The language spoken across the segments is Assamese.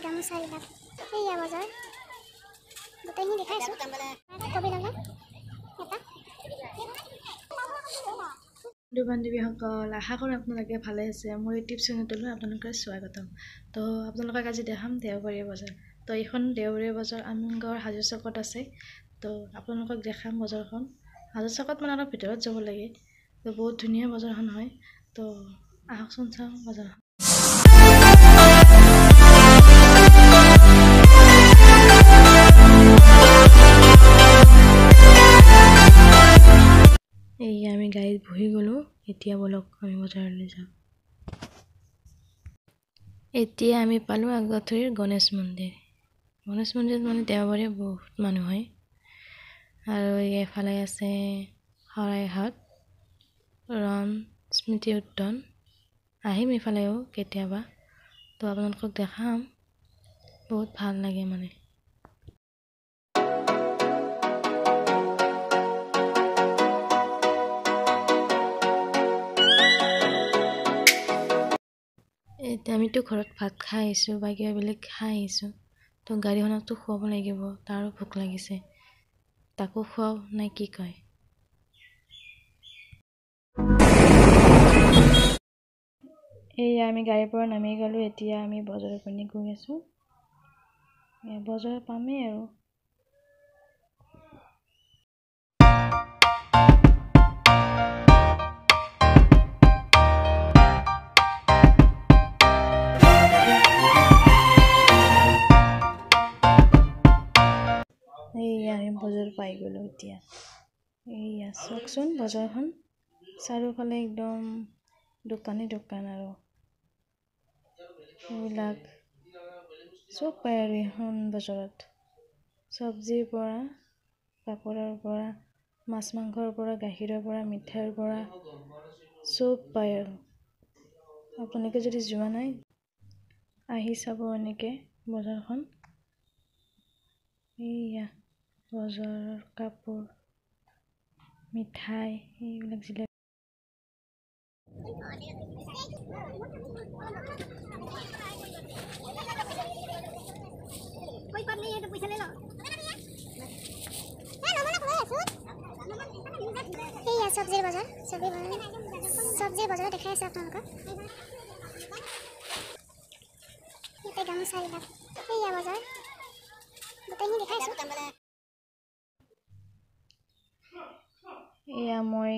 গামোচাবিলাক এইয়া বজাৰ গোটেইখিনি দেখাইছোঁ কবি লগা এটা বন্ধু বান্ধৱীসকল আশা কৰোঁ আপোনালোকে ভালে আছে। মোৰ ইউটিউব চেনেলটোলৈ আপোনালোকে স্বাগতম। তো আপোনালোকক আজি দেখাম দেওবৰীয়া বজাৰ। তো এইখন দেওবৰীয়া বজাৰ আমিনগাঁৱৰ হাজো চকত আছে। তো আপোনালোকক দেখাম বজাৰখন। হাজো চকত মানে অলপ ভিতৰত যাব লাগে। তো বহুত ধুনীয়া বজাৰখন হয়। তো আহকচোন চাওঁ বজাৰখন। এইয়া আমি গাড়ীত বহি গ'লোঁ। এতিয়া বলক আমি বজাৰলৈ যাওঁ। এতিয়া আমি পালোঁ আগতৰিৰ গণেশ মন্দিৰ। গণেশ মন্দিৰত মানে দেওবৰীয়া বহুত মানুহ হয়। আৰু এইফালে আছে শৰাইঘাট ৰণ স্মৃতি উদ্যান। আহিম এইফালেও কেতিয়াবা। তো আপোনালোকক দেখাম, বহুত ভাল লাগে মানে। এতিয়া আমিতো ঘৰত ভাত খাই আহিছোঁ বা কিবা বেলেগ খাই আহিছোঁ। তো গাড়ীখনকতো খুৱাব লাগিব, তাৰো ভোক লাগিছে। তাকো খুৱাও নে কি কয়? এইয়া আমি গাড়ীৰ পৰা নামি গ'লোঁ। এতিয়া আমি বজাৰৰ পিনে গৈ আছোঁ। বজাৰ পামেই আৰু। এইয়া আমি বজাৰ পাই গ'লোঁ এতিয়া। এইয়া চাওকচোন বজাৰখন, চাৰিওফালে একদম দোকানী দোকান আৰু এইবিলাক চব পায় আৰু এখন বজাৰত। চব্জিৰ পৰা, কাপোৰৰ পৰা, মাছ মাংসৰ পৰা, গাখীৰৰ পৰা, মিঠাইৰ পৰা চব পায় আৰু। আপোনালোকে যদি যোৱা নাই আহি চাব এনেকৈ বজাৰখন। এইয়া বজাৰৰ কাপোৰ, মিঠাই এইবিলাক জিলাপি। এইয়া চব্জিৰ বজাৰ, চব্জিৰ বজাৰ দেখাই আছে আপোনালোকক। ইয়াতে গামোচাবিলাক এইয়া বজাৰ গোটেইখিনি দেখাইছোঁ। এয়া মই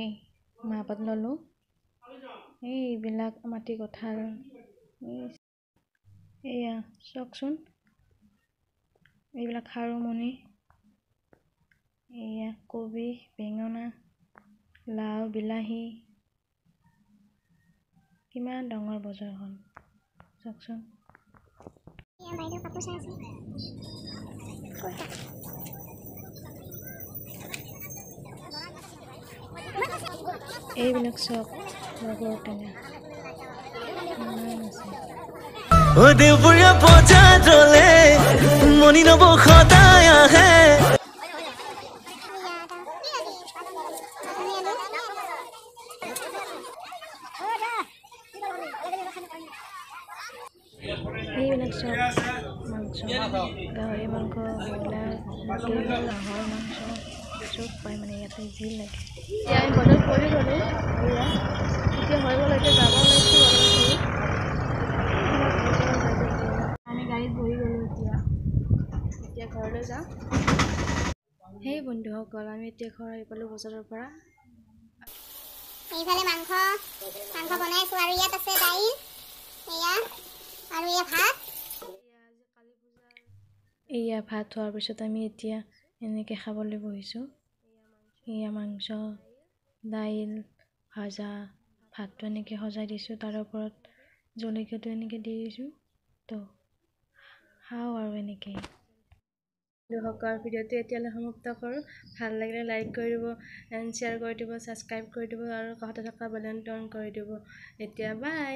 মাহপাত ল'লোঁ। এইবিলাক মাটি কঁঠাল, এয়া চাওকচোন এইবিলাক খাৰুমণি, এয়া কবি, বেঙেনা, লাও, বিলাহী। কিমান ডাঙৰ বজাৰখন চাওকচোন। বাইদেউ কাপোৰ চাই আছে। এইবিলাক চব লগৰ টেঙা ও দেওবৰীয়া বজাৰলে মনি নব সদায় আহে। এইবিলাক চব মাংস, গাহৰি মাংস, ব্ৰইলাৰ, লোকেল, হাঁহৰ মাংস চব পায় মানে ইয়াতে যি লাগে। এতিয়া আমি বজাৰ কৰি গ'লোঁ। এয়া এতিয়া হৈ গ'ল, এতিয়া যাব ওলাইছোঁ বজাৰ কৰি। আমি গাড়ীত বহি গ'লোঁ। এতিয়া ঘৰলৈ যাওঁ। সেই বন্ধুসকল, আমি এতিয়া ঘৰ আহি পালোঁ বজাৰৰ পৰা। এইফালে মাংস বনাইছোঁ আৰু ইয়াত আছে দাইল, এয়া আৰু এয়া ভাত। এয়া ভাত হোৱাৰ পিছত আমি এতিয়া এনেকৈ খাবলৈ বহিছোঁ। এয়া মাংস, দাইল, ভাজা, ভাতটো এনেকৈ সজাই দিছোঁ। তাৰ ওপৰত জলকীয়াটো এনেকৈ দি দিছোঁ। তো খাওঁ আৰু এনেকৈ। বন্ধুসকল, ভিডিঅ'টো এতিয়ালৈ সমাপ্ত কৰোঁ। ভাল লাগিলে লাইক কৰি দিব, শ্বেয়াৰ কৰি দিব, ছাবস্ক্ৰাইব কৰি দিব আৰু কাষতে থকা বেল আইকনটো অন কৰি দিব। এতিয়া বাই।